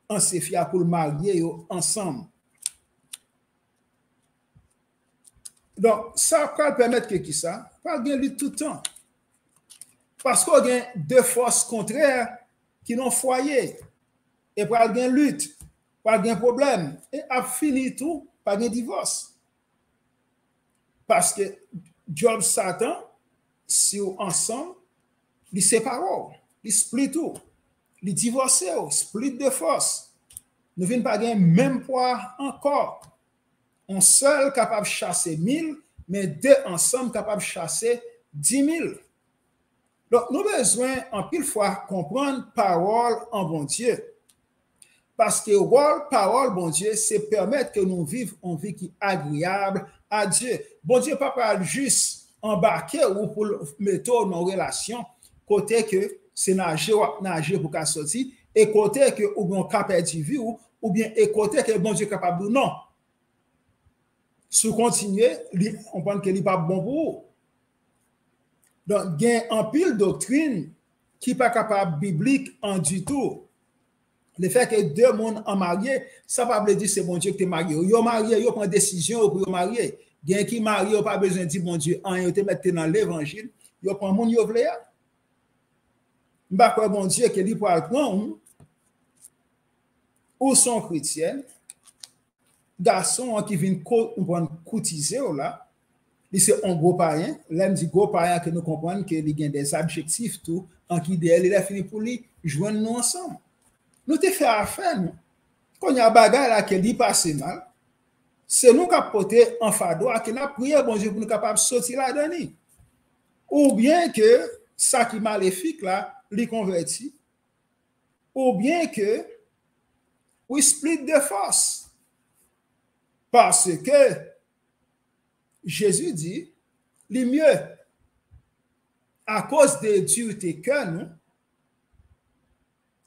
un séphia pour le marier ensemble. Donc, ça va permettre que qui ça? Pas bien lutte tout le temps. Parce qu'on a deux forces contraires qui n'ont foyer. Et pour avoir lutte, pour avoir problème, et a fini tout par un divorce. Parce que Job Satan, si on ensemble, ils séparent, ils split tout, ils divorcent, split de force. Nous venons pas gagner même poids encore. Un seul capable de chasser 1000, mais deux ensemble capables de chasser 10 000. Donc, nous avons besoin, en pile fois, comprendre parole en bon Dieu. Parce que parole, bon Dieu, c'est permettre que nous vivions une vie qui est agréable à Dieu. Bon Dieu, pas juste embarquer ou pour mettre nos relations, côté que c'est nager pour qu'à sortir, et côté que ou bien capable de vivre, ou bien et côté que bon Dieu est capable de non. Si vous continuez, on pense que n'est pas bon pour vous. Donc, il y a un pile doctrine qui n'est pas capable biblique en du tout. Le fait que deux mondes en marié, ça ne veut pas dire que c'est bon Dieu qui est marié. Ils sont mariés, ils prennent décision pour se marier. Il y a qui marié, ils n'ont pas besoin de dire bon Dieu, ils te mettent dans l'évangile, ils prennent mon ils veulent. Je ne sais pas bon Dieu qui est pour prendre ou sont chrétiens, garçons qui viennent cotiser là. C'est un gros païen. Là, je dis gros païen que nous comprenons qu'il y a des objectifs tout, en qui il a fini pour lui joindre nous ensemble. Nous te fait affaire, nous. Quand il y a un bagage là qui lui passe mal, c'est nous qui avons porté un fardeau qui n'a prié bon Dieu pour nous capables de sortir là-dedans. Ou bien que ça qui est maléfique là, lui convertit, ou bien que we split de force. Parce que Jésus dit, le mieux, à cause de Dieu que nous,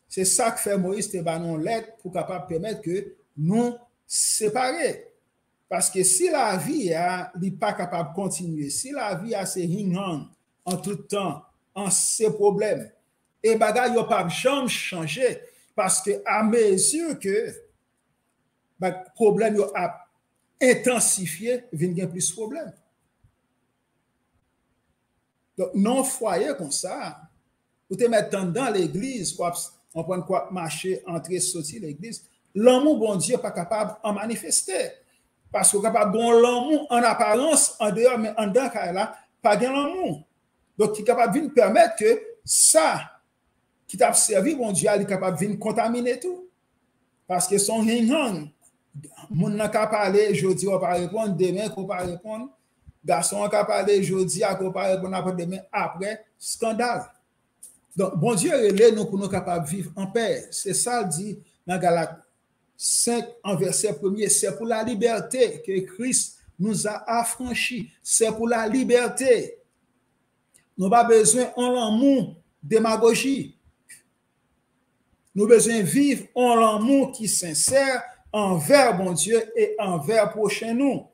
c'est ça que fait Moïse te banon lettre pour capable permettre que nous séparer. Parce que si la vie n'est pas capable de continuer, si la vie a ses hing-hang en tout temps, en ses problèmes, et bagay yo pas jamais changer parce que à mesure que problème yo a intensifié, vient gen plus problème. Donc non foyer comme ça, vous te mettre dans l'église, on prend quoi marcher, entrer, sortir l'église, l'amour bon Dieu pas capable en manifester. Parce que capable bon l'amour en apparence en dehors mais en dedans là pas gain l'amour. Donc qui est capable de permettre que ça qui t'a servi bon Dieu est capable de contaminer tout. Parce que son hang mon n'a qu'à parler aujourd'hui on pas répondre demain qu'on pas répondre garçon qu'à parler aujourd'hui à qu'on pas répondre après demain après scandale. Donc bon Dieu relève nous pour nous capable vivre en paix. C'est ça dit dans Galates 5 en verset 1er, c'est pour la liberté que Christ nous a affranchis. C'est pour la liberté. Nous n'avons pas besoin en l'amour démagogie. Nous avons besoin de vivre en l'amour qui est sincère envers bon Dieu et envers prochain nous.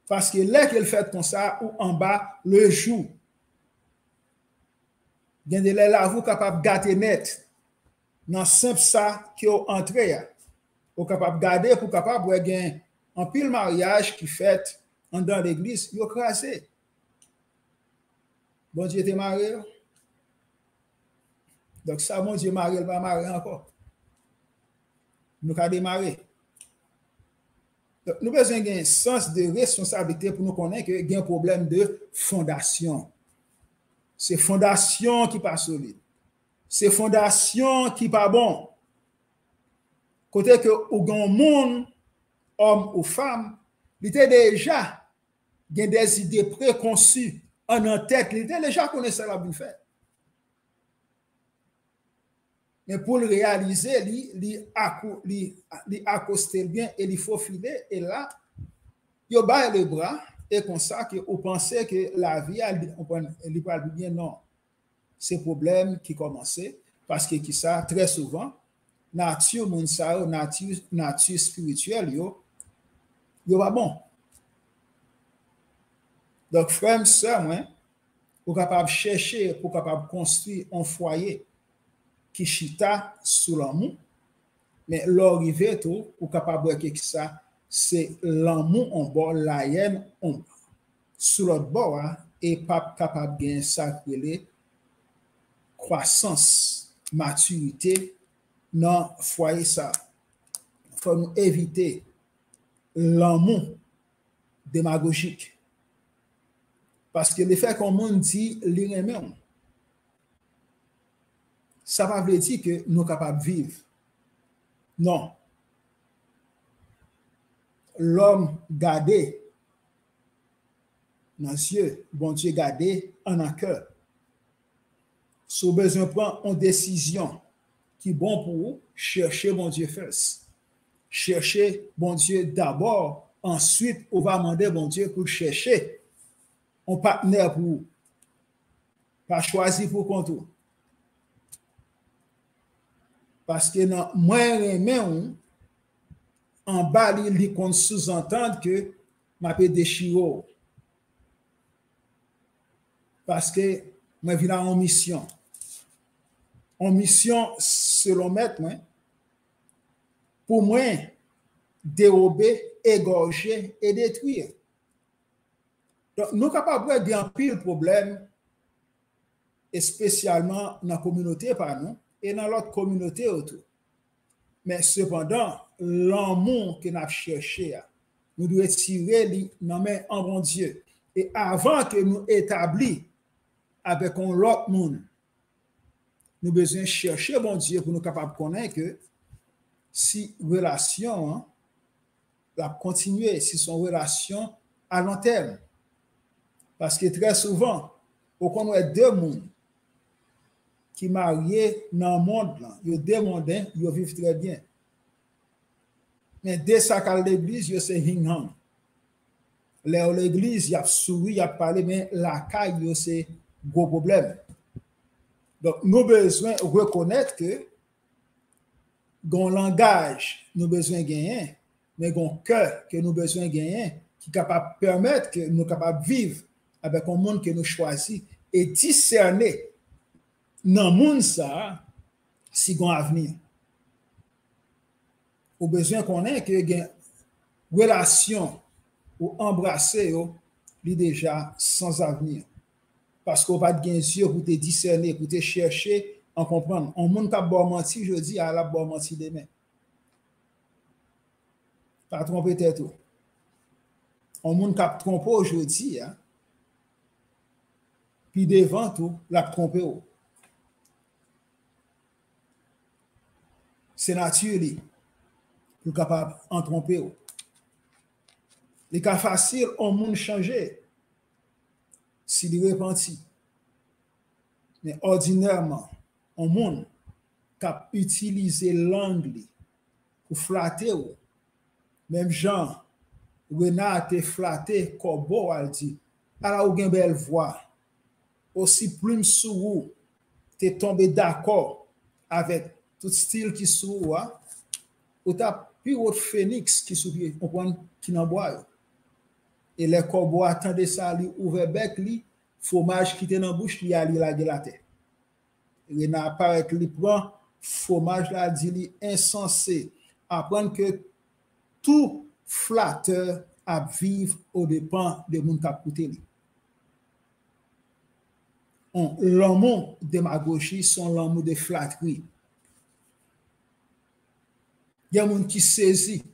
Parce que là qu'elle fait comme ça, ou en bas, le jour. Il y a des là, vous capable de gâter net. Dans simple ça qui est entré. Vous capable de garder pour capable de gagner un pile mariage qui fait dans l'église, il est crasé. Bon Dieu était marié. Donc ça, mon Dieu marié, il va marier encore. Nous avons démarré. Donc, nous avons besoin d'un sens de responsabilité pour nous connaître qu'il y a un problème de fondation. C'est fondation qui n'est pas solide. C'est fondation qui n'est pas bon. Côté que au grand monde, homme ou femme, il était déjà il y a des idées préconçues en tête, il était déjà connaissait la bouffe. Mais pour le réaliser, il accoster bien et il faut filer. Et là, il bat le bras et comme ça, que vous pensez que la vie, il parle bien, non. C'est problème qui commençait parce que qui ça, très souvent, nature, nature spirituelle, yo pas bon. Donc, frère, sœur, moi, pour capable chercher, pour capable construire un foyer qui chita sous l'amour, mais l'arrivée tout, pour capable voir que ça, c'est l'amour en bas, la haine en bas. Sous l'autre bord, et pas capable de gagner ça, croissance, maturité dans le foyer ça. Il faut nous éviter l'amour démagogique. Parce que le fait qu'on monde dit l'irrémédiable, ça ne veut pas dire que nous sommes capables de vivre. Non. L'homme gardé dans les yeux, bon Dieu gardé en un cœur. Si vous avez besoin de prendre une décision qui est bonne pour vous, cherchez bon Dieu first. Cherchez bon Dieu d'abord, ensuite, on va demander bon Dieu pour chercher un partenaire pour vous. Pas choisir pour contre vous. Parce que dans moins en bas, il compte sous-entendre que je peux déchirer. Parce que je vis en mission. En mission, selon maître, pour moi, dérober, égorger et détruire. Donc, nous sommes capables de un pile problème, et spécialement dans la communauté par nous, et dans l'autre communauté autour. Mais cependant, l'amour que nous avons cherché, nous devons tirer nos mains en bon Dieu. Et avant que nous établissions avec l'autre monde, nous devons besoin chercher bon Dieu pour nous capables de connaître que si relation, la continuer, si son relation à long terme. Parce que très souvent, on connaît deux mondes qui mariés dans le monde, ils deux mondes, ils vivent très bien. Mais dès ça qu'à l'église, ils se hing-hang. L'église, il y a souri, il y a parlé, mais la caille, c'est un gros problème. Donc, nous avons besoin de reconnaître que dans le langage, nous avons besoin de gagner, mais dans le cœur que nous avons besoin de gagner, qui est capable de permettre que nous sommes capables de vivre avec un monde que nous choisissons et discerner dans le monde ça, si on a un avenir. Au besoin qu'on ait que une relation ou embrasser est déjà sans avenir. Parce qu'on va te yeux pour te discerner, pour te chercher, en comprendre. On monde qui a bon menti, je dis, à la bon menti demain. Pas tromper tête. On monde qui a trompé aujourd'hui, puis devant tout, la tromper. C'est naturel pour capable en tromper. Les cas faciles, on monde changer s'il repentit. Mais ordinairement, on monde qui a utilisé l'angle pour flatter. Même Jean, Renat te flatté, Corbeau a dit, alors ou une belle voix, aussi plume sous vous, t'es tombé d'accord avec tout style qui sous ou t'as plus autre phénix qui sous qui n'en boit. Et les corbeaux attendaient ça, li ouvert bec li, fromage qui était dans la bouche, li a li la tête. Renat apparaît li prend fromage là, dit li insensé, apprendre que tout flatteur à vivre au dépens de moun k'ap koute li. L'amour démagogie sont l'amour de flatterie. Il y a moun qui saisit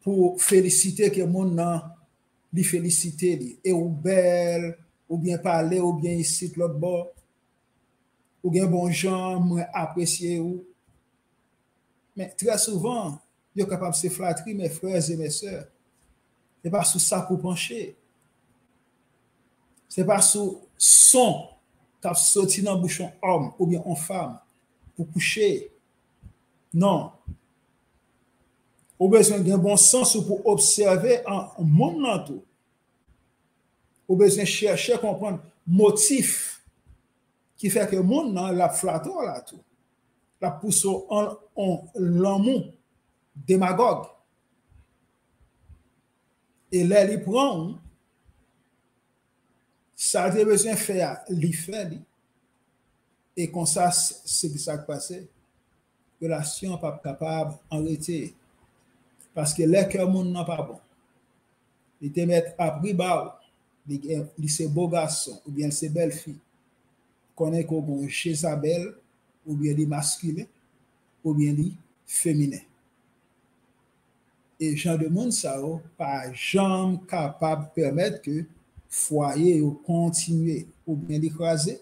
pour féliciter que moun nan li féliciter li et ou belle ou bien parler ou bien ici l'autre bord ou bien bon gens moi apprécier ou. Mais très souvent, ils sont capables de se flatterer, mes frères et mes sœurs. Ce n'est pas sous ça pour pencher. Ce n'est pas sous son qui a sorti dans le bouchon homme ou bien en femme pour coucher. Non. Ou besoin d'un bon sens pour observer un monde tout. Ou besoin chercher, comprendre motif qui fait que le monde la flatte là tout. La pousse en l'amour démagogue. Et là, il prend ça a besoin de faire l'effet. Et comme ça, c'est ce qui s'est passé. Relation n'est pas capable d'arrêter. Parce que les cœurs monde n'est pas bon. Ils te mettent à prix bas, ils sont beaux garçons, ou bien c'est belles filles. Connaît qu'on Jézabel, ou bien les masculins, ou bien les féminins. Et genre de monde, ça n'a pas jamais capable de permettre que foyer ou continuer, ou bien l'écraser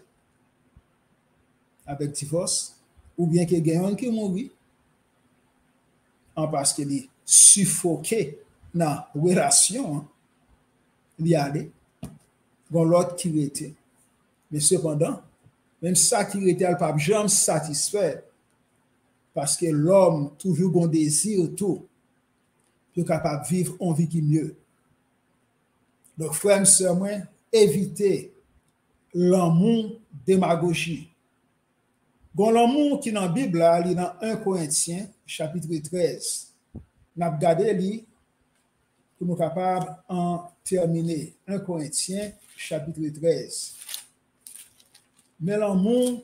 avec divorce, ou bien que quelqu'un qui mourit, parce qu'il est suffoqué dans la relation, il y a l'autre qui était. Mais cependant, même ça qui était, elle ne peut jamais satisfaire, parce que l'homme toujours un désir tout, pour capable de vivre en vie qui mieux. Donc, frère et sœur, évitez l'amour démagogie. Gon l'amour qui dans la Bible, il est dans 1 Corinthiens, chapitre 13. Nous avons regardé lui pour nous capables en terminer. 1 Corinthiens, chapitre 13. Mais l'amour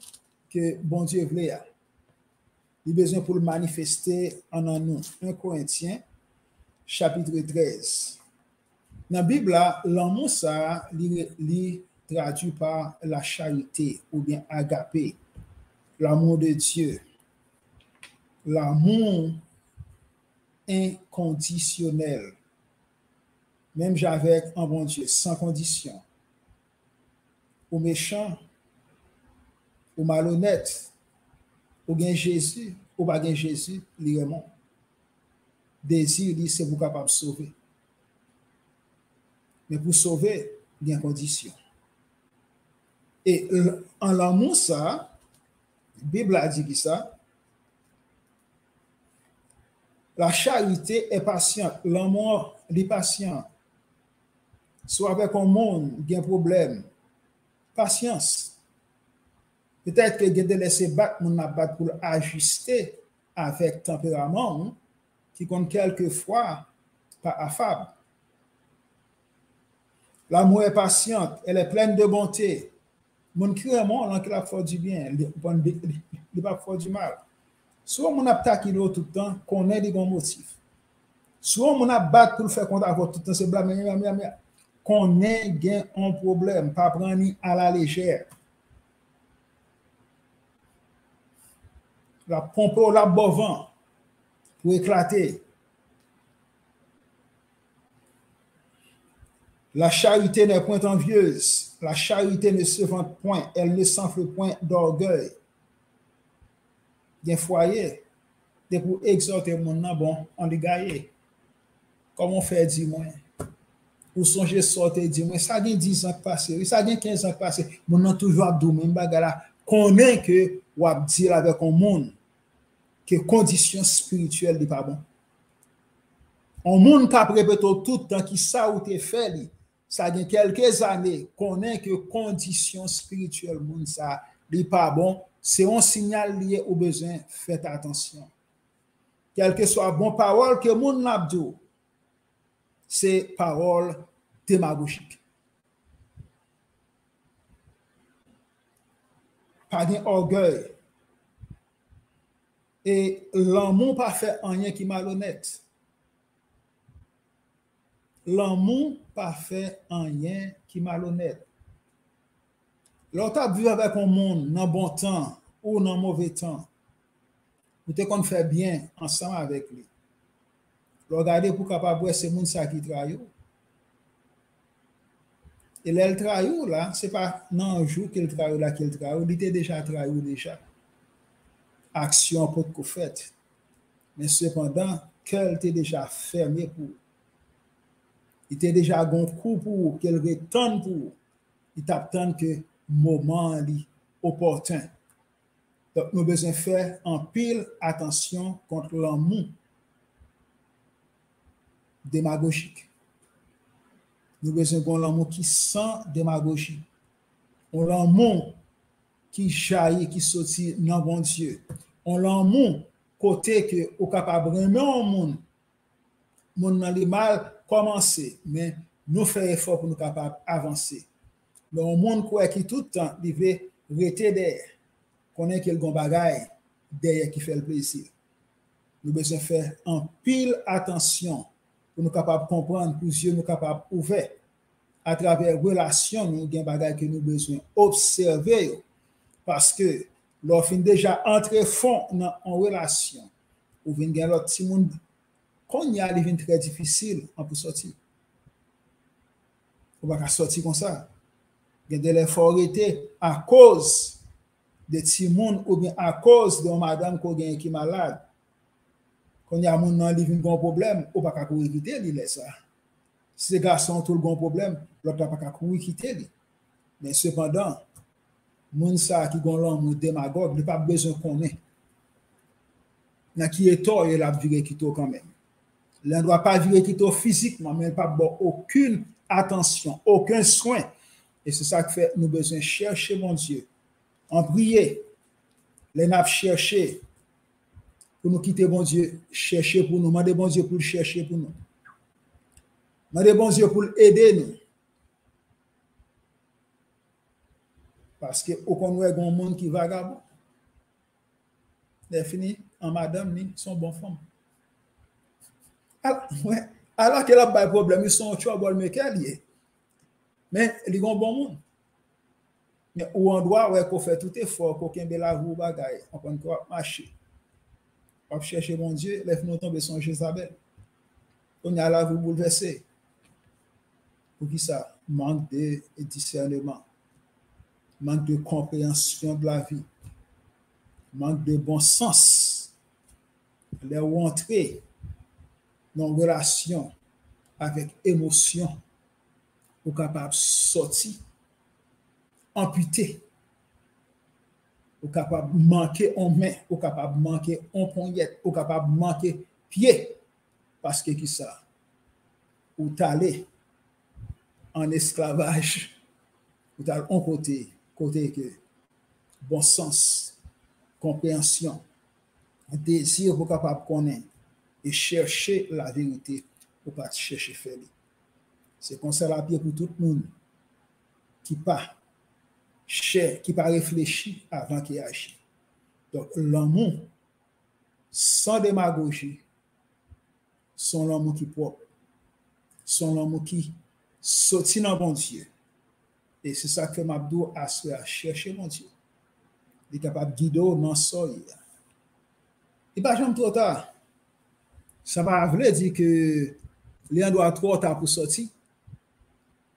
que bon Dieu voulait, il a besoin pour le manifester en nous. 1 Corinthiens, chapitre 13. Dans la Bible, l'amour, ça, il traduit par la charité ou bien agapé, l'amour de Dieu, l'amour inconditionnel, même avec un bon Dieu, sans condition, ou méchant, ou malhonnête, ou bien Jésus, ou pas bien Jésus, il est bon. Désir, c'est pour capable de sauver. Mais pour sauver, il y a une condition. Et en l'amour, ça, la Bible a dit ça, la charité est patiente, l'amour est patient. Soit avec un monde qui a un problème, patience. Peut-être que vous devez laisser battre, pour ajuster avec tempérament, qui compte quelquefois pas affable. L'amour est patiente, elle est pleine de bonté. Mon crément, on a fait du bien, il n'est pas fait du mal. Soit on a attaqué tout le temps, qu'on ait des bons motifs. Soit on a battu pour le faire contre tout le temps, c'est blâmer, qu'on ait un problème, pas prendre à la légère. La pompe au la bovin pour éclater. La charité n'est point envieuse. La charité ne se vante point. Elle ne s'enfle point d'orgueil. Bien foyer. C'est pour exhorter mon nom, bon, on les gagne. Comment faire, dis-moi? Ou songer sortir, dis-moi, ça a 10 ans passé, ça a 15 ans passé. Mon nom toujours abdou, même bagala. Connaît que ou dire avec un monde que conditions spirituelles n'est pas bon. Un monde qui a répété tout le temps qui ça ou t'es fait, ça a quelques années, connaît que conditions spirituelles monde ça n'est pas bon. C'est un signal lié au besoin. Faites attention. Quelle que soit bonne parole que monde n'a dit, c'est parole démagogique. Pas d'orgueil. Et l'amour pas fait rien qui malhonnête. L'amour pas fait rien qui malhonnête. Lorsque tu vis avec un monde dans bon temps ou dans mauvais temps, vous te qu'on fait bien ensemble avec lui. Regardez pour capable voir ce monde ça qui travaille. Et là, le travail là, c'est pas dans un jour qu'il travaille là qu'il travaille, il était déjà travaillé déjà. Action pour que fait. Mais cependant, qu'elle était déjà fermée pour. Il était déjà un coup pour qu'elle retourne pour. Il t'attend que moment li opportun. Donc, nous avons besoin de faire en pile attention contre l'amour démagogique. Nous avons besoin de l'amour qui sans démagogie. On l'amour qui jaillit, qui sortit dans bon Dieu. On l'amour côté que au capable vraiment au monde. Monde dans les mal commencer, mais nous faisons effort pour nous capables avancer. Mais au monde qui tout le temps devait rester derrière, connaît qu'il y a un bagage derrière qui fait le plaisir. Nous devons besoin faire en pile attention pour nous capables comprendre, pour yeux nous capables ouverts à travers relation, nous avons un bagage que nous besoin observer parce que lorsqu'on déjà entré fond en relation, ou vient gagner l'autre petit monde, quand il y a des très difficile pour sortir. On va pas sortir comme ça. Il y a de l'effort à cause de petits monde ou bien à cause de madame qui est malade. Quand il y a un monde qui a un problème, on ne peut pas quitter lui ça. Si les garçons ont tout le bon problème, l'autre n'a pas quitter lui. Mais cependant, moun sa qui gon l'homme démagogue, il n'a pas besoin qu'on ait. N'a qui est tort, il a viré quito quand même. Il ne doit pas virer quito physiquement, mais il n'a pas bon aucune attention, aucun soin. Et c'est ça que fait nous besoin chercher mon Dieu. En prier, les n'a chercher pour nous quitter bon Dieu, chercher pour nous, demander bon Dieu pour le chercher pour nous. Demander bon Dieu pour aider nous. Parce que au contraire, il y a un monde qui vagabond. Défini en madame, ni sont bonnes femmes. Alors qu'elle a pas de problème, ils sont trouble maker liés. Mais ils ont bon monde. Mais où on doit, ouais, qu'on fait tout effort, qu'on ait la roue bagaille, on peut encore marcher. On chercher mon Dieu, laisse-nous tomber sur Jézabel. On a la roue bouleversée. Pour qui ça? Manque de discernement. Manque de compréhension de la vie, manque de bon sens, les rentrer dans une relation avec émotion, ou capable de sortir, amputé, ou capable de manquer en main, ou capable de manquer en poignette, ou capable de manquer pied, parce que qui ça? Ou t'aller en esclavage, ou t'aller en côté que bon sens, compréhension, désir pour capable connaître et chercher la vérité pour pas chercher faire. C'est comme ça la pied pour tout le monde qui pas réfléchi avant qu'il agit. Donc l'amour sans démagogie, son l'amour qui propre, son l'amour qui sortit dans bon Dieu. Et c'est ça que Mabdou a chercher mon Dieu. Il est capable de guider dans ça. Il n'est pas jamais trop tard. Ça va dire que l'un doit trop tard pour sortir.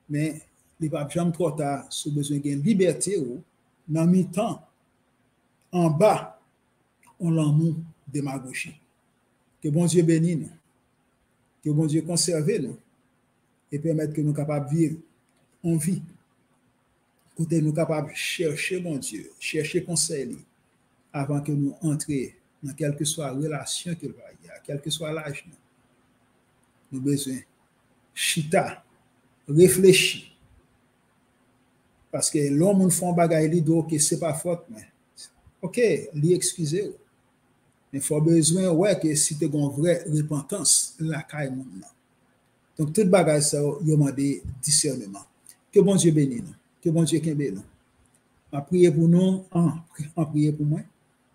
Mais il n'est pas jamais trop tard si besoin de liberté ou dans mi-temps, en bas, on l'amour démagogie. Que bon Dieu bénisse nous. Que bon Dieu conserve nous. Et permette que nous capables de vivre en vie. Côté nous capables de chercher mon Dieu, chercher conseil avant que nous entrions dans quelle que soit la relation qu'il va y avoir, quel que soit l'âge. Nous avons besoin chita, réfléchir. Parce que l'homme fait un bagage lido que c'est pas faute, mais ok, lui excuser. Mais il faut besoin ouais que si tu as une vraie repentance, la caille maintenant. Donc tout bagage ça, il y a des discernement. Que bon Dieu bénisse nous. Que bon Dieu bénisse nous. On prier pour nous, on prier pour moi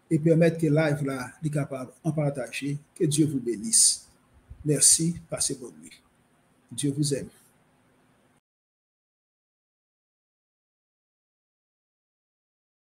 et permettre que live là est capable en partager. Que Dieu vous bénisse. Merci, passez bonne nuit. Dieu vous aime.